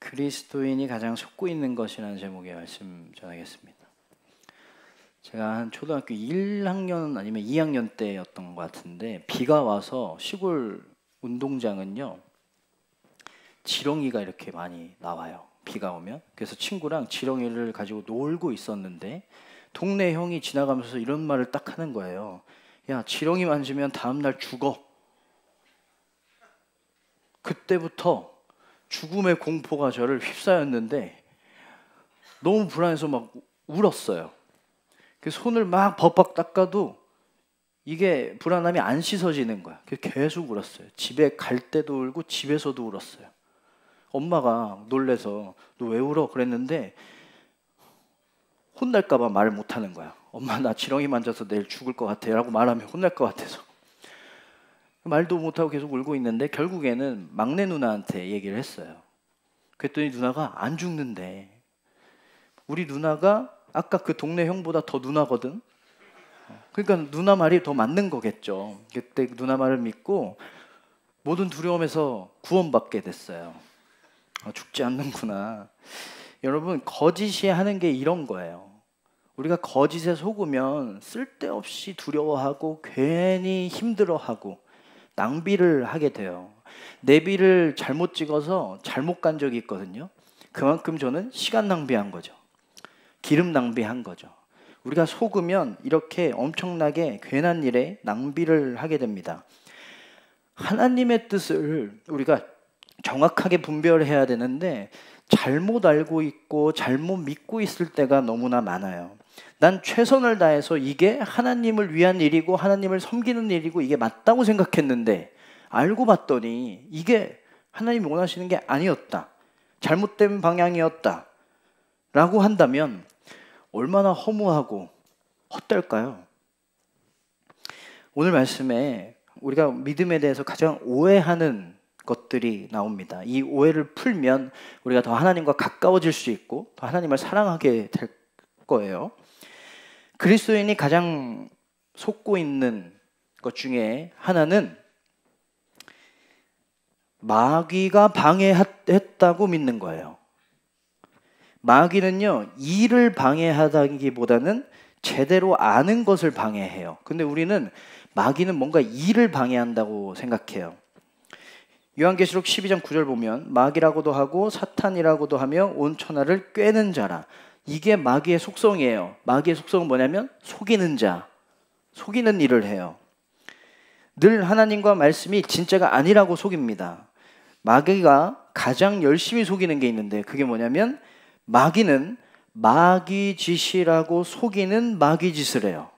그리스도인이 가장 속고 있는 것이라는 제목의 말씀 전하겠습니다. 제가 한 초등학교 1학년 아니면 2학년 때였던 것 같은데 비가 와서 시골 운동장은요 지렁이가 이렇게 많이 나와요. 비가 오면. 그래서 친구랑 지렁이를 가지고 놀고 있었는데 동네 형이 지나가면서 이런 말을 딱 하는 거예요. 야, 지렁이 만지면 다음날 죽어. 그때부터 죽음의 공포가 저를 휩싸였는데 너무 불안해서 막 울었어요. 그 손을 막 버벅 닦아도 이게 불안함이 안 씻어지는 거야. 계속 울었어요. 집에 갈 때도 울고 집에서도 울었어요. 엄마가 놀래서 너 왜 울어? 그랬는데 혼날까 봐 말을 못하는 거야. 엄마 나 지렁이 만져서 내일 죽을 것 같아 라고 말하면 혼날 것 같아서 말도 못하고 계속 울고 있는데 결국에는 막내 누나한테 얘기를 했어요. 그랬더니 누나가 안 죽는데 우리 누나가 아까 그 동네 형보다 더 누나거든. 그러니까 누나 말이 더 맞는 거겠죠. 그때 누나 말을 믿고 모든 두려움에서 구원받게 됐어요. 죽지 않는구나. 여러분 거짓이 하는 게 이런 거예요. 우리가 거짓에 속으면 쓸데없이 두려워하고 괜히 힘들어하고 낭비를 하게 돼요. 내비를 잘못 찍어서 잘못 간 적이 있거든요. 그만큼 저는 시간 낭비한 거죠. 기름 낭비한 거죠. 우리가 속으면 이렇게 엄청나게 괜한 일에 낭비를 하게 됩니다. 하나님의 뜻을 우리가 정확하게 분별해야 되는데 잘못 알고 있고 잘못 믿고 있을 때가 너무나 많아요. 난 최선을 다해서 이게 하나님을 위한 일이고 하나님을 섬기는 일이고 이게 맞다고 생각했는데 알고 봤더니 이게 하나님이 원하시는 게 아니었다. 잘못된 방향이었다. 라고 한다면 얼마나 허무하고 헛될까요? 오늘 말씀에 우리가 믿음에 대해서 가장 오해하는 것들이 나옵니다. 이 오해를 풀면 우리가 더 하나님과 가까워질 수 있고 더 하나님을 사랑하게 될 거예요. 그리스도인이 가장 속고 있는 것 중에 하나는 마귀가 방해했다고 믿는 거예요. 마귀는요, 일을 방해하다기보다는 제대로 아는 것을 방해해요. 근데 우리는 마귀는 뭔가 일을 방해한다고 생각해요. 요한계시록 12장 9절 보면 마귀라고도 하고 사탄이라고도 하며 온 천하를 꿰는 자라. 이게 마귀의 속성이에요. 마귀의 속성은 뭐냐면 속이는 자, 속이는 일을 해요. 늘 하나님과 말씀이 진짜가 아니라고 속입니다. 마귀가 가장 열심히 속이는 게 있는데 그게 뭐냐면 마귀는 마귀 짓이라고 속이는 마귀 짓을 해요.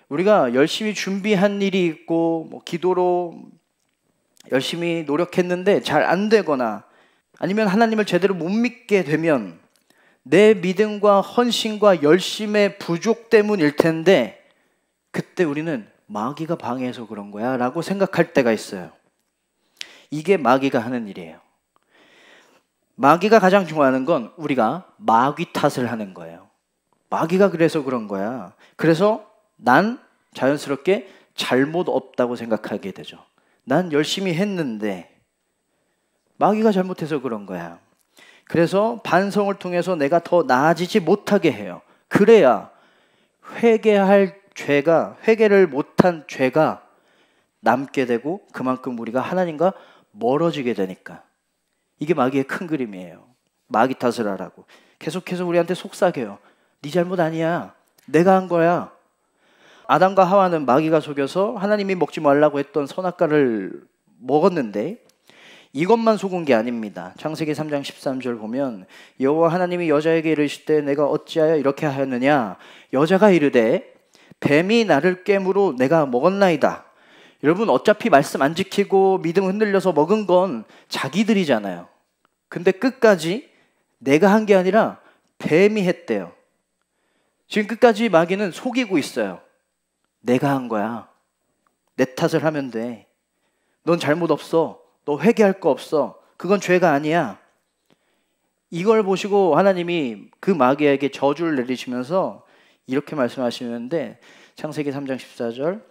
우리가 열심히 준비한 일이 있고 기도로 열심히 노력했는데 잘 안 되거나 아니면 하나님을 제대로 못 믿게 되면 내 믿음과 헌신과 열심의 부족 때문일 텐데 그때 우리는 마귀가 방해해서 그런 거야 라고 생각할 때가 있어요. 이게 마귀가 하는 일이에요. 마귀가 가장 좋아하는 건 우리가 마귀 탓을 하는 거예요. 마귀가 그래서 그런 거야. 그래서 난 자연스럽게 잘못 없다고 생각하게 되죠. 난 열심히 했는데 마귀가 잘못해서 그런 거야. 그래서 반성을 통해서 내가 더 나아지지 못하게 해요. 그래야 회개할 죄가, 회개를 못한 죄가 남게 되고 그만큼 우리가 하나님과 멀어지게 되니까. 이게 마귀의 큰 그림이에요. 마귀 탓을 하라고. 계속해서 우리한테 속삭여요. 네 잘못 아니야. 내가 한 거야. 아담과 하와는 마귀가 속여서 하나님이 먹지 말라고 했던 선악과를 먹었는데 이것만 속은 게 아닙니다. 창세기 3장 13절 보면 여호와 하나님이 여자에게 이르시되 내가 어찌하여 이렇게 하였느냐. 여자가 이르되 뱀이 나를 깨므로 내가 먹었나이다. 여러분 어차피 말씀 안 지키고 믿음 흔들려서 먹은 건 자기들이잖아요. 근데 끝까지 내가 한 게 아니라 뱀이 했대요. 지금 끝까지 마귀는 속이고 있어요. 내가 한 거야. 내 탓을 하면 돼. 넌 잘못 없어. 너 회개할 거 없어. 그건 죄가 아니야. 이걸 보시고 하나님이 그 마귀에게 저주를 내리시면서 이렇게 말씀하시는데 창세기 3장 14절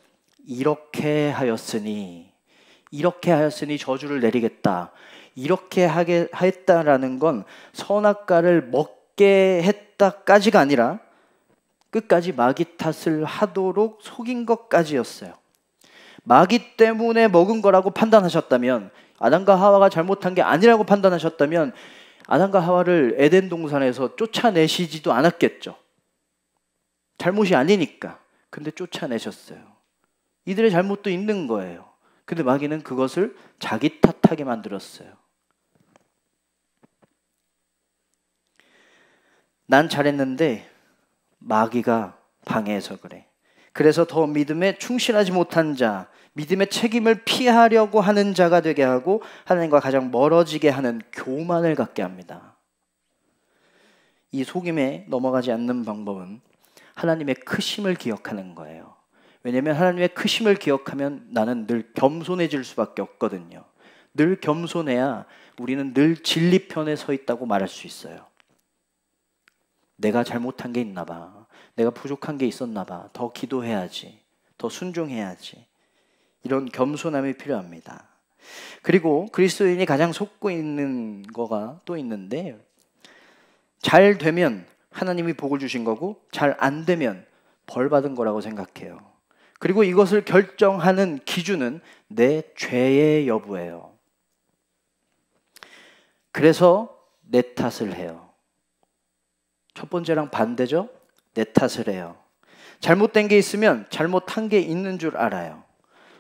이렇게 하였으니 저주를 내리겠다. 이렇게 하게 했다라는 건 선악과를 먹게 했다까지가 아니라 끝까지 마귀 탓을 하도록 속인 것까지였어요. 마귀 때문에 먹은 거라고 판단하셨다면, 아담과 하와가 잘못한 게 아니라고 판단하셨다면 아담과 하와를 에덴 동산에서 쫓아내시지도 않았겠죠. 잘못이 아니니까. 근데 쫓아내셨어요. 이들의 잘못도 있는 거예요. 근데 마귀는 그것을 자기 탓하게 만들었어요. 난 잘했는데 마귀가 방해해서 그래. 그래서 더 믿음에 충실하지 못한 자, 믿음의 책임을 피하려고 하는 자가 되게 하고 하나님과 가장 멀어지게 하는 교만을 갖게 합니다. 이 속임에 넘어가지 않는 방법은 하나님의 크심을 기억하는 거예요. 왜냐하면 하나님의 크심을 기억하면 나는 늘 겸손해질 수밖에 없거든요. 늘 겸손해야 우리는 늘 진리 편에 서 있다고 말할 수 있어요. 내가 잘못한 게 있나 봐. 내가 부족한 게 있었나 봐. 더 기도해야지. 더 순종해야지. 이런 겸손함이 필요합니다. 그리고 그리스도인이 가장 속고 있는 거가 또 있는데, 잘 되면 하나님이 복을 주신 거고 잘 안 되면 벌 받은 거라고 생각해요. 그리고 이것을 결정하는 기준은 내 죄의 여부예요. 그래서 내 탓을 해요. 첫 번째랑 반대죠? 내 탓을 해요. 잘못된 게 있으면 잘못한 게 있는 줄 알아요.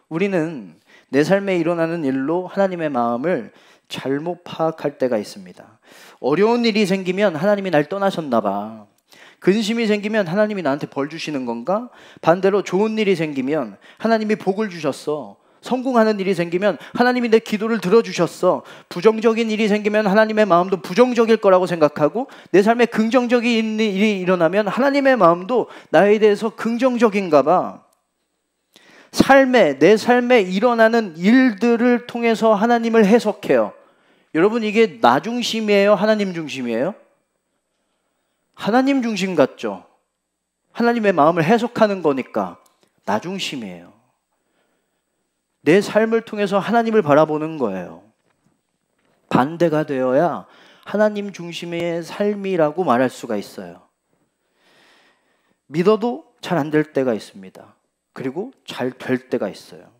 우리는 내 삶에 일어나는 일로 하나님의 마음을 잘못 파악할 때가 있습니다. 어려운 일이 생기면 하나님이 날 떠나셨나 봐. 근심이 생기면 하나님이 나한테 벌 주시는 건가? 반대로 좋은 일이 생기면 하나님이 복을 주셨어. 성공하는 일이 생기면 하나님이 내 기도를 들어주셨어. 부정적인 일이 생기면 하나님의 마음도 부정적일 거라고 생각하고, 내 삶에 긍정적인 일이 일어나면 하나님의 마음도 나에 대해서 긍정적인가 봐. 내 삶에 일어나는 일들을 통해서 하나님을 해석해요. 여러분, 이게 나 중심이에요? 하나님 중심이에요? 하나님 중심 같죠? 하나님의 마음을 해석하는 거니까 나 중심이에요. 내 삶을 통해서 하나님을 바라보는 거예요. 반대가 되어야 하나님 중심의 삶이라고 말할 수가 있어요. 믿어도 잘 안 될 때가 있습니다. 그리고 잘 될 때가 있어요.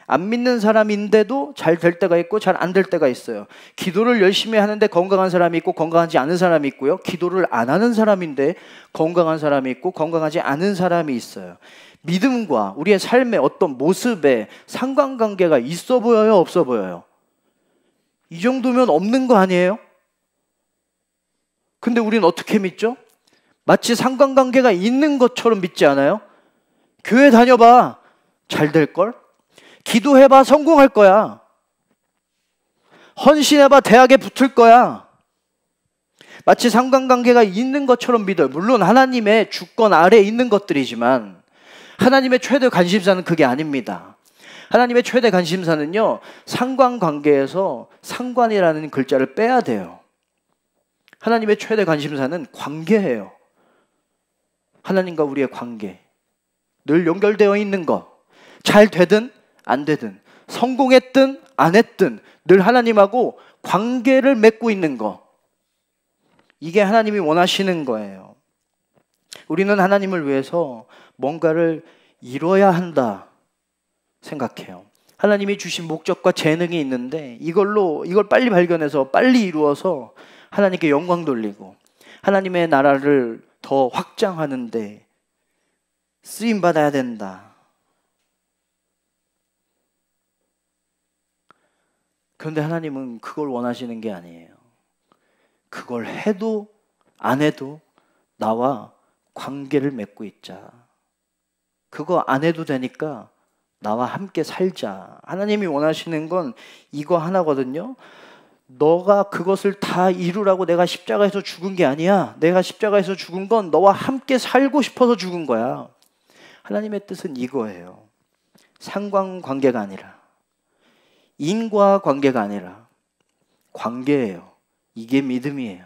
안 믿는 사람인데도 잘 될 때가 있고 잘 안 될 때가 있어요. 기도를 열심히 하는데 건강한 사람이 있고 건강하지 않은 사람이 있고요. 기도를 안 하는 사람인데 건강한 사람이 있고 건강하지 않은 사람이 있어요. 믿음과 우리의 삶의 어떤 모습에 상관관계가 있어 보여요? 없어 보여요? 이 정도면 없는 거 아니에요? 근데 우리는 어떻게 믿죠? 마치 상관관계가 있는 것처럼 믿지 않아요? 교회 다녀봐. 잘 될걸? 기도해봐. 성공할 거야. 헌신해봐. 대학에 붙을 거야. 마치 상관관계가 있는 것처럼 믿어요. 물론 하나님의 주권 아래에 있는 것들이지만 하나님의 최대 관심사는 그게 아닙니다. 하나님의 최대 관심사는요, 상관관계에서 상관이라는 글자를 빼야 돼요. 하나님의 최대 관심사는 관계예요. 하나님과 우리의 관계. 늘 연결되어 있는 것. 잘 되든 안 되든, 성공했든 안 했든 늘 하나님하고 관계를 맺고 있는 것. 이게 하나님이 원하시는 거예요. 우리는 하나님을 위해서 뭔가를 이뤄야 한다 생각해요. 하나님이 주신 목적과 재능이 있는데 이걸 빨리 발견해서 빨리 이루어서 하나님께 영광 돌리고 하나님의 나라를 더 확장하는데 쓰임 받아야 된다. 그런데 하나님은 그걸 원하시는 게 아니에요. 그걸 해도 안 해도 나와 관계를 맺고 있자. 그거 안 해도 되니까 나와 함께 살자. 하나님이 원하시는 건 이거 하나거든요. 너가 그것을 다 이루라고 내가 십자가에서 죽은 게 아니야. 내가 십자가에서 죽은 건 너와 함께 살고 싶어서 죽은 거야. 하나님의 뜻은 이거예요. 상관관계가 아니라, 인과관계가 아니라 관계예요. 이게 믿음이에요.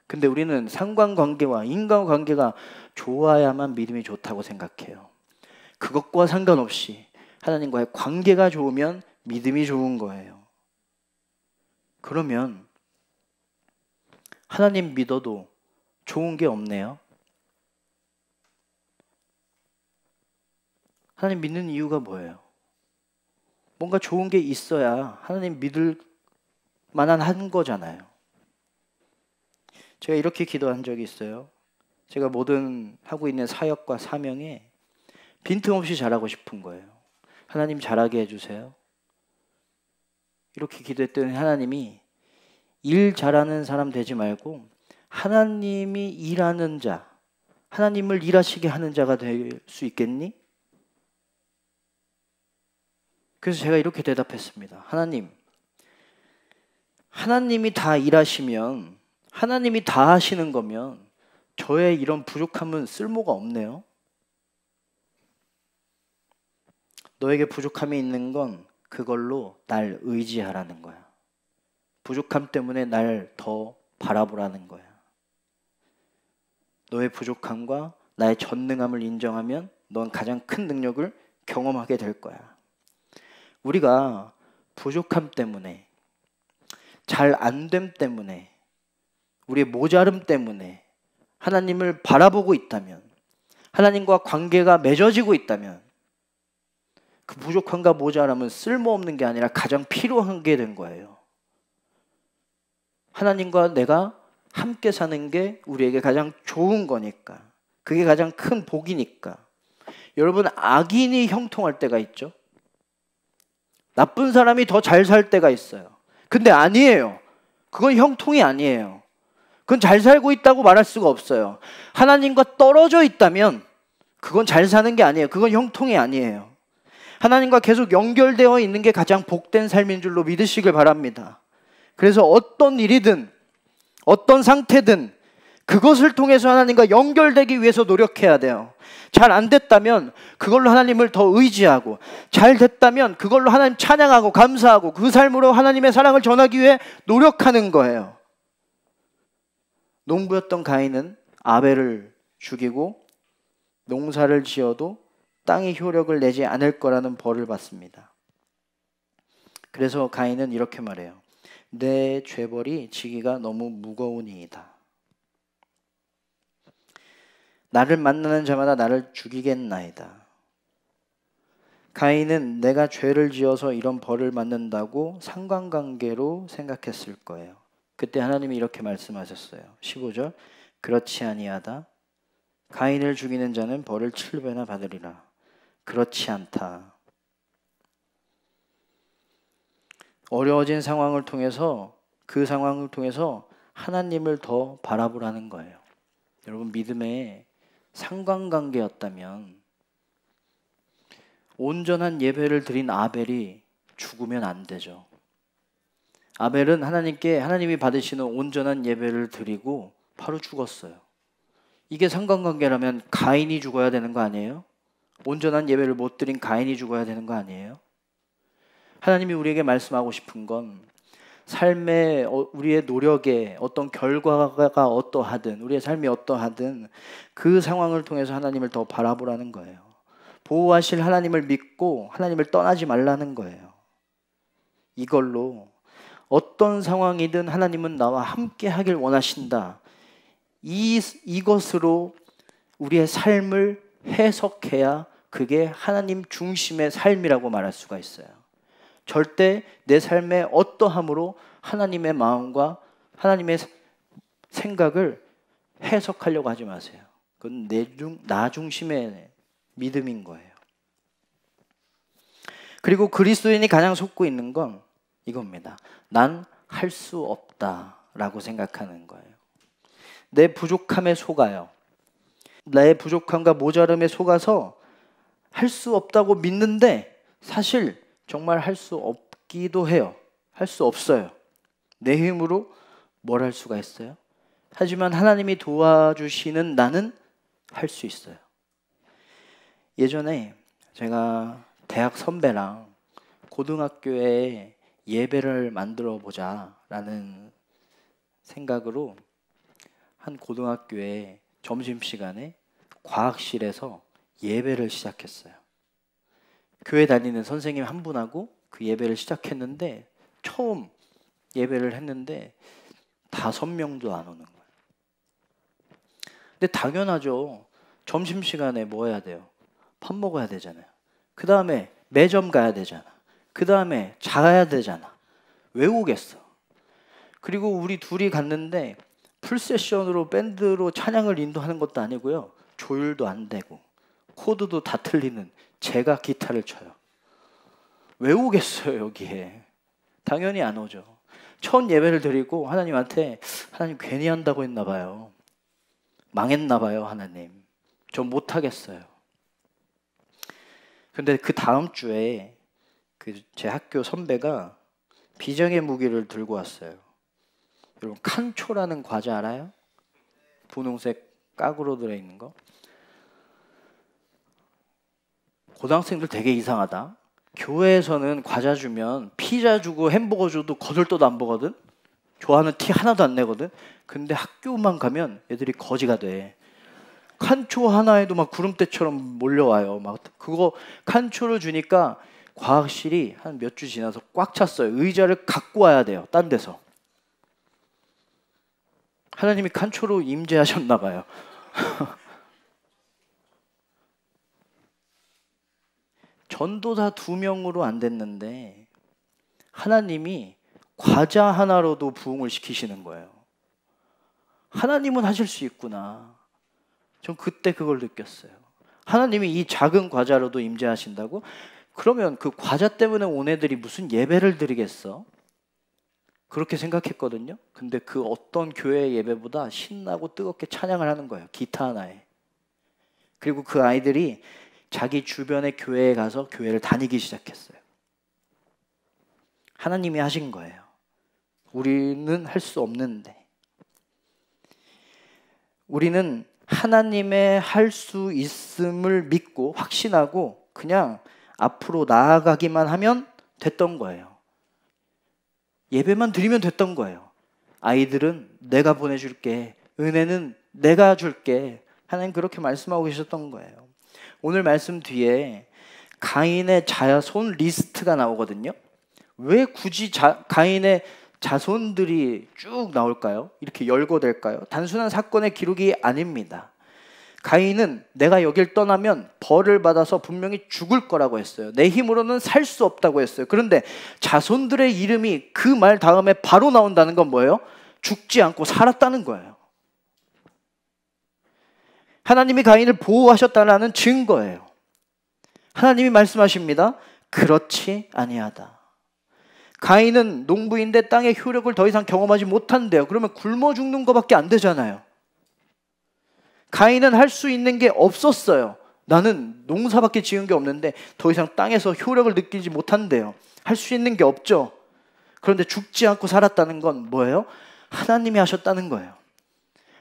근데 우리는 상관관계와 인과관계가 좋아야만 믿음이 좋다고 생각해요. 그것과 상관없이 하나님과의 관계가 좋으면 믿음이 좋은 거예요. 그러면 하나님 믿어도 좋은 게 없네요. 하나님 믿는 이유가 뭐예요? 뭔가 좋은 게 있어야 하나님 믿을 만한 한 거잖아요. 제가 이렇게 기도한 적이 있어요. 제가 모든 하고 있는 사역과 사명에 빈틈없이 잘하고 싶은 거예요. 하나님 잘하게 해주세요. 이렇게 기도했더니 하나님이 일 잘하는 사람 되지 말고 하나님이 일하는 자, 하나님을 일하시게 하는 자가 될 수 있겠니? 그래서 제가 이렇게 대답했습니다. 하나님, 하나님이 다 일하시면, 하나님이 다 하시는 거면 저의 이런 부족함은 쓸모가 없네요. 너에게 부족함이 있는 건 그걸로 날 의지하라는 거야. 부족함 때문에 날 더 바라보라는 거야. 너의 부족함과 나의 전능함을 인정하면 넌 가장 큰 능력을 경험하게 될 거야. 우리가 부족함 때문에, 잘 안 됨 때문에, 우리의 모자름 때문에 하나님을 바라보고 있다면, 하나님과 관계가 맺어지고 있다면 그 부족함과 모자람은 쓸모없는 게 아니라 가장 필요한 게 된 거예요. 하나님과 내가 함께 사는 게 우리에게 가장 좋은 거니까. 그게 가장 큰 복이니까. 여러분, 악인이 형통할 때가 있죠. 나쁜 사람이 더 잘 살 때가 있어요. 근데 아니에요. 그건 형통이 아니에요. 그건 잘 살고 있다고 말할 수가 없어요. 하나님과 떨어져 있다면 그건 잘 사는 게 아니에요. 그건 형통이 아니에요. 하나님과 계속 연결되어 있는 게 가장 복된 삶인 줄로 믿으시길 바랍니다. 그래서 어떤 일이든 어떤 상태든 그것을 통해서 하나님과 연결되기 위해서 노력해야 돼요. 잘 안 됐다면 그걸로 하나님을 더 의지하고, 잘 됐다면 그걸로 하나님 찬양하고 감사하고 그 삶으로 하나님의 사랑을 전하기 위해 노력하는 거예요. 농부였던 가인은 아벨을 죽이고 농사를 지어도 땅이 효력을 내지 않을 거라는 벌을 받습니다. 그래서 가인은 이렇게 말해요. 내 죄벌이 지기가 너무 무거우니이다. 나를 만나는 자마다 나를 죽이겠나이다. 가인은 내가 죄를 지어서 이런 벌을 받는다고 상관관계로 생각했을 거예요. 그때 하나님이 이렇게 말씀하셨어요. 15절 그렇지 아니하다. 가인을 죽이는 자는 벌을 7배나 받으리라. 그렇지 않다. 어려워진 상황을 통해서, 그 상황을 통해서 하나님을 더 바라보라는 거예요. 여러분, 믿음의 상관관계였다면 온전한 예배를 드린 아벨이 죽으면 안 되죠. 아벨은 하나님이 받으시는 온전한 예배를 드리고 바로 죽었어요. 이게 상관관계라면 가인이 죽어야 되는 거 아니에요? 온전한 예배를 못 드린 가인이 죽어야 되는 거 아니에요? 하나님이 우리에게 말씀하고 싶은 건 삶의 우리의 노력에 어떤 결과가 어떠하든, 우리의 삶이 어떠하든 그 상황을 통해서 하나님을 더 바라보라는 거예요. 보호하실 하나님을 믿고 하나님을 떠나지 말라는 거예요. 이걸로 어떤 상황이든 하나님은 나와 함께 하길 원하신다. 이것으로 우리의 삶을 해석해야 그게 하나님 중심의 삶이라고 말할 수가 있어요. 절대 내 삶의 어떠함으로 하나님의 마음과 하나님의 생각을 해석하려고 하지 마세요. 그건 나 중심의 믿음인 거예요. 그리고 그리스도인이 가장 속고 있는 건 이겁니다. 난 할 수 없다라고 생각하는 거예요. 내 부족함에 속아요. 나의 부족함과 모자름에 속아서 할 수 없다고 믿는데 사실 정말 할 수 없기도 해요. 할 수 없어요. 내 힘으로 뭘 할 수가 있어요? 하지만 하나님이 도와주시는 나는 할 수 있어요. 예전에 제가 대학 선배랑 고등학교에 예배를 만들어 보자라는 생각으로 한 고등학교에 점심시간에 과학실에서 예배를 시작했어요. 교회 다니는 선생님 한 분하고 그 예배를 시작했는데 처음 예배를 했는데 5명도 안 오는 거예요. 근데 당연하죠. 점심시간에 뭐 해야 돼요? 밥 먹어야 되잖아요. 그 다음에 매점 가야 되잖아. 그 다음에 자야 되잖아. 왜 오겠어? 그리고 우리 둘이 갔는데 풀세션으로 밴드로 찬양을 인도하는 것도 아니고요. 조율도 안 되고 코드도 다 틀리는 제가 기타를 쳐요. 왜 오겠어요 여기에? 당연히 안 오죠. 첫 예배를 드리고 하나님한테 하나님 괜히 한다고 했나 봐요. 망했나 봐요 하나님. 저 못하겠어요. 근데 그 다음 주에 제 학교 선배가 비정의 무기를 들고 왔어요. 여러분 칸초라는 과자 알아요? 분홍색 깍으로 들어있는 거. 고등학생들 되게 이상하다. 교회에서는 과자 주면 피자 주고 햄버거 줘도 거들떠도 안 보거든. 좋아하는 티 하나도 안 내거든. 근데 학교만 가면 애들이 거지가 돼. 칸초 하나에도 막 구름대처럼 몰려와요. 막 그거 칸초를 주니까 과학실이 한 몇 주 지나서 꽉 찼어요. 의자를 갖고 와야 돼요. 딴 데서. 하나님이 칸초로 임재하셨나 봐요. 전도사 2명으로 안 됐는데 하나님이 과자 하나로도 부흥을 시키시는 거예요. 하나님은 하실 수 있구나. 전 그때 그걸 느꼈어요. 하나님이 이 작은 과자로도 임재하신다고? 그러면 그 과자 때문에 온 애들이 무슨 예배를 드리겠어? 그렇게 생각했거든요. 근데 그 어떤 교회 예배보다 신나고 뜨겁게 찬양을 하는 거예요. 기타 하나에. 그리고 그 아이들이 자기 주변의 교회에 가서 교회를 다니기 시작했어요. 하나님이 하신 거예요. 우리는 할 수 없는데. 우리는 하나님의 할 수 있음을 믿고 확신하고 그냥 앞으로 나아가기만 하면 됐던 거예요. 예배만 드리면 됐던 거예요. 아이들은 내가 보내줄게. 은혜는 내가 줄게. 하나님 그렇게 말씀하고 계셨던 거예요. 오늘 말씀 뒤에 가인의 자손 리스트가 나오거든요. 왜 굳이 가인의 자손들이 쭉 나올까요? 이렇게 열거될까요? 단순한 사건의 기록이 아닙니다. 가인은 내가 여길 떠나면 벌을 받아서 분명히 죽을 거라고 했어요. 내 힘으로는 살 수 없다고 했어요. 그런데 자손들의 이름이 그 말 다음에 바로 나온다는 건 뭐예요? 죽지 않고 살았다는 거예요. 하나님이 가인을 보호하셨다는 증거예요. 하나님이 말씀하십니다. 그렇지 아니하다. 가인은 농부인데 땅의 효력을 더 이상 경험하지 못한대요. 그러면 굶어 죽는 것밖에 안 되잖아요. 가인은 할 수 있는 게 없었어요. 나는 농사밖에 지은 게 없는데 더 이상 땅에서 효력을 느끼지 못한대요. 할 수 있는 게 없죠. 그런데 죽지 않고 살았다는 건 뭐예요? 하나님이 하셨다는 거예요.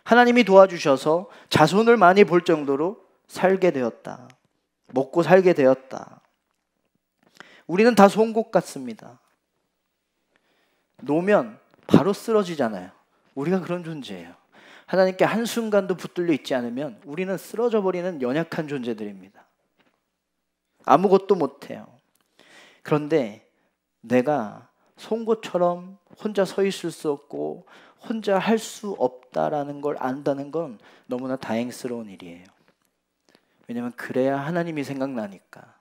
하나님이 도와주셔서 자손을 많이 볼 정도로 살게 되었다. 먹고 살게 되었다. 우리는 다 송곳 같습니다. 놓으면 바로 쓰러지잖아요. 우리가 그런 존재예요. 하나님께 한순간도 붙들려 있지 않으면 우리는 쓰러져 버리는 연약한 존재들입니다. 아무것도 못해요. 그런데 내가 송곳처럼 혼자 서 있을 수 없고 혼자 할 수 없다라는 걸 안다는 건 너무나 다행스러운 일이에요. 왜냐하면 그래야 하나님이 생각나니까.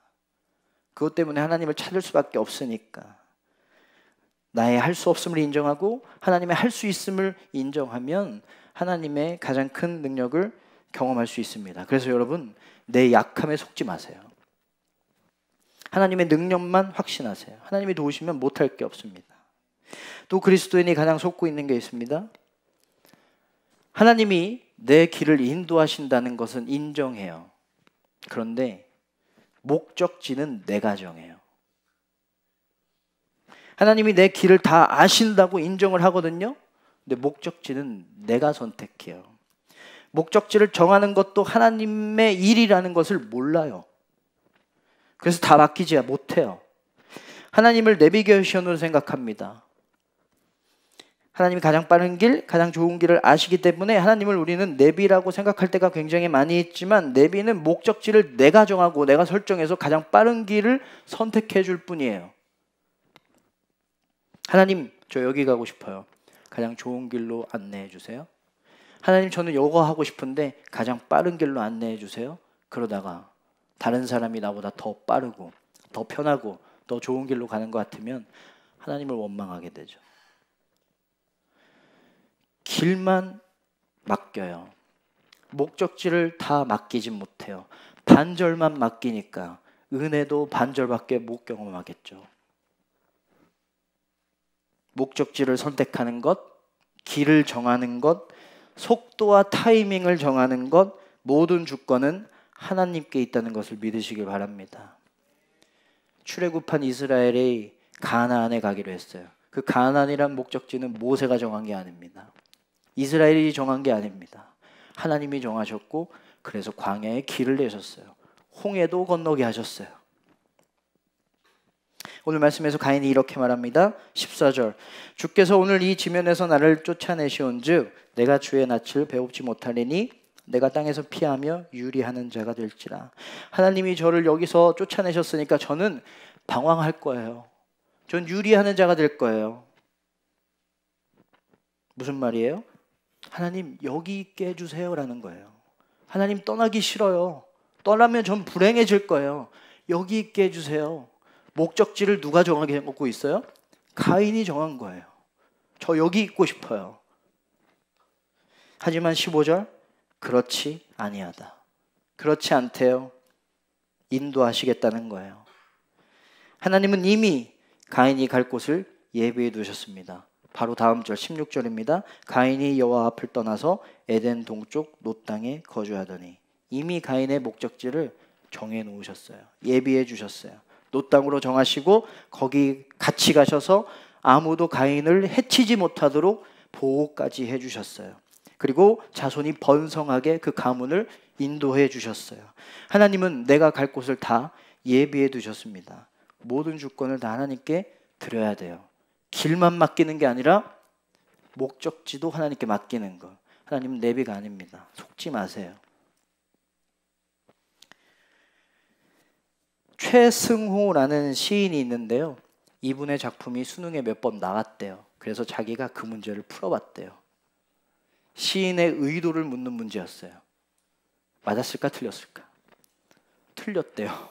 그것 때문에 하나님을 찾을 수밖에 없으니까. 나의 할 수 없음을 인정하고 하나님의 할 수 있음을 인정하면 하나님의 가장 큰 능력을 경험할 수 있습니다. 그래서 여러분, 내 약함에 속지 마세요. 하나님의 능력만 확신하세요. 하나님이 도우시면 못할 게 없습니다. 또 그리스도인이 가장 속고 있는 게 있습니다. 하나님이 내 길을 인도하신다는 것은 인정해요. 그런데 목적지는 내가 정해요. 하나님이 내 길을 다 아신다고 인정을 하거든요. 근데 목적지는 내가 선택해요. 목적지를 정하는 것도 하나님의 일이라는 것을 몰라요. 그래서 다 맡기지 못해요. 하나님을 내비게이션으로 생각합니다. 하나님이 가장 빠른 길, 가장 좋은 길을 아시기 때문에 하나님을 우리는 내비라고 생각할 때가 굉장히 많이 있지만 내비는 목적지를 내가 정하고 내가 설정해서 가장 빠른 길을 선택해 줄 뿐이에요. 하나님, 저 여기 가고 싶어요. 가장 좋은 길로 안내해 주세요. 하나님, 저는 이거 하고 싶은데 가장 빠른 길로 안내해 주세요. 그러다가 다른 사람이 나보다 더 빠르고 더 편하고 더 좋은 길로 가는 것 같으면 하나님을 원망하게 되죠. 길만 맡겨요. 목적지를 다 맡기진 못해요. 반절만 맡기니까 은혜도 반절밖에 못 경험하겠죠. 목적지를 선택하는 것, 길을 정하는 것, 속도와 타이밍을 정하는 것, 모든 주권은 하나님께 있다는 것을 믿으시길 바랍니다. 출애굽한 이스라엘이 가나안에 가기로 했어요. 그 가나안이란 목적지는 모세가 정한 게 아닙니다. 이스라엘이 정한 게 아닙니다. 하나님이 정하셨고, 그래서 광야에 길을 내셨어요. 홍해도 건너게 하셨어요. 오늘 말씀에서 가인이 이렇게 말합니다. 14절, 주께서 오늘 이 지면에서 나를 쫓아내시온즉 내가 주의 낯을 배웁지 못하리니 내가 땅에서 피하며 유리하는 자가 될지라. 하나님이 저를 여기서 쫓아내셨으니까 저는 방황할 거예요. 전 유리하는 자가 될 거예요. 무슨 말이에요? 하나님, 여기 있게 해주세요라는 거예요. 하나님, 떠나기 싫어요. 떠나면 전 불행해질 거예요. 여기 있게 해주세요. 목적지를 누가 정하게 해놓고 있어요? 가인이 정한 거예요. 저 여기 있고 싶어요. 하지만 15절, 그렇지 아니하다. 그렇지 않대요. 인도하시겠다는 거예요. 하나님은 이미 가인이 갈 곳을 예비해 두셨습니다. 바로 다음 절 16절입니다. 가인이 여호와 앞을 떠나서 에덴 동쪽 롯 땅에 거주하더니. 이미 가인의 목적지를 정해 놓으셨어요. 예비해 주셨어요. 롯 땅으로 정하시고 거기 같이 가셔서 아무도 가인을 해치지 못하도록 보호까지 해 주셨어요. 그리고 자손이 번성하게 그 가문을 인도해 주셨어요. 하나님은 내가 갈 곳을 다 예비해 두셨습니다. 모든 주권을 다 하나님께 드려야 돼요. 길만 맡기는 게 아니라 목적지도 하나님께 맡기는 것. 하나님은 내비가 아닙니다. 속지 마세요. 최승호라는 시인이 있는데요. 이분의 작품이 수능에 몇 번 나왔대요. 그래서 자기가 그 문제를 풀어봤대요. 시인의 의도를 묻는 문제였어요. 맞았을까 틀렸을까? 틀렸대요.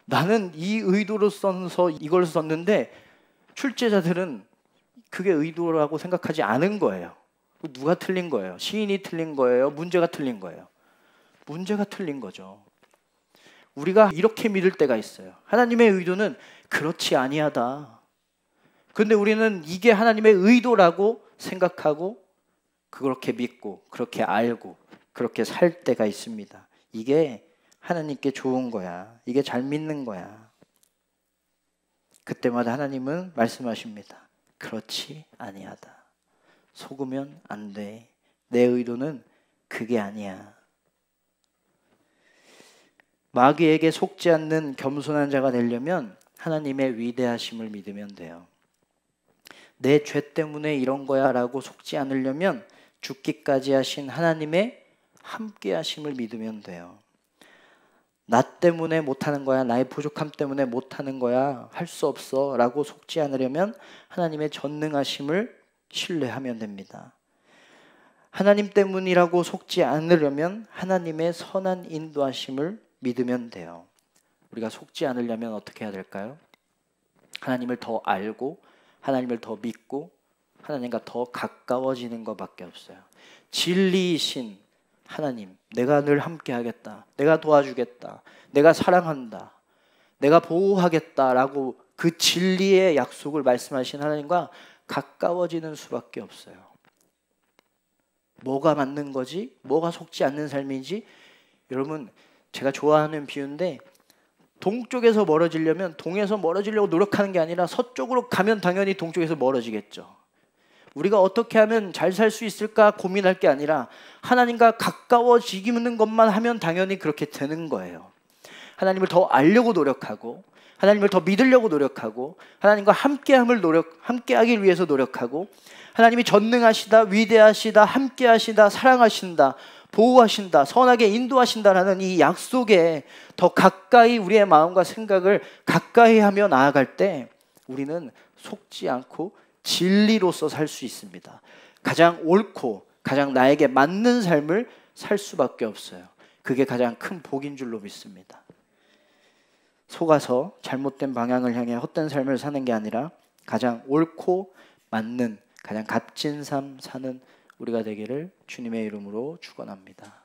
나는 이 의도로 써서 이걸 썼는데 출제자들은 그게 의도라고 생각하지 않은 거예요. 누가 틀린 거예요? 시인이 틀린 거예요? 문제가 틀린 거예요? 문제가 틀린 거죠. 우리가 이렇게 믿을 때가 있어요. 하나님의 의도는 그렇지 아니하다. 근데 우리는 이게 하나님의 의도라고 생각하고 그렇게 믿고 그렇게 알고 그렇게 살 때가 있습니다. 이게 하나님께 좋은 거야. 이게 잘 믿는 거야. 그때마다 하나님은 말씀하십니다. 그렇지 아니하다. 속으면 안 돼. 내 의도는 그게 아니야. 마귀에게 속지 않는 겸손한 자가 되려면 하나님의 위대하심을 믿으면 돼요. 내 죄 때문에 이런 거야 라고 속지 않으려면 죽기까지 하신 하나님의 함께 하심을 믿으면 돼요. 나 때문에 못하는 거야, 나의 부족함 때문에 못하는 거야, 할 수 없어 라고 속지 않으려면 하나님의 전능하심을 신뢰하면 됩니다. 하나님 때문이라고 속지 않으려면 하나님의 선한 인도하심을 믿으면 돼요. 우리가 속지 않으려면 어떻게 해야 될까요? 하나님을 더 알고 하나님을 더 믿고 하나님과 더 가까워지는 것밖에 없어요. 진리이신 하나님, 내가 늘 함께 하겠다. 내가 도와주겠다. 내가 사랑한다. 내가 보호하겠다라고 그 진리의 약속을 말씀하신 하나님과 가까워지는 수밖에 없어요. 뭐가 맞는 거지? 뭐가 속지 않는 삶인지? 여러분, 제가 좋아하는 비유인데 동쪽에서 멀어지려면 동에서 멀어지려고 노력하는 게 아니라 서쪽으로 가면 당연히 동쪽에서 멀어지겠죠. 우리가 어떻게 하면 잘 살 수 있을까 고민할 게 아니라 하나님과 가까워지기는 것만 하면 당연히 그렇게 되는 거예요. 하나님을 더 알려고 노력하고 하나님을 더 믿으려고 노력하고 하나님과 함께하기 위해서 노력하고 하나님이 전능하시다, 위대하시다, 함께하시다, 사랑하신다, 보호하신다, 선하게 인도하신다라는 이 약속에 더 가까이 우리의 마음과 생각을 가까이 하며 나아갈 때 우리는 속지 않고 진리로서 살 수 있습니다. 가장 옳고 가장 나에게 맞는 삶을 살 수밖에 없어요. 그게 가장 큰 복인 줄로 믿습니다. 속아서 잘못된 방향을 향해 헛된 삶을 사는 게 아니라 가장 옳고 맞는 가장 값진 삶 사는 우리가 되기를 주님의 이름으로 축원합니다.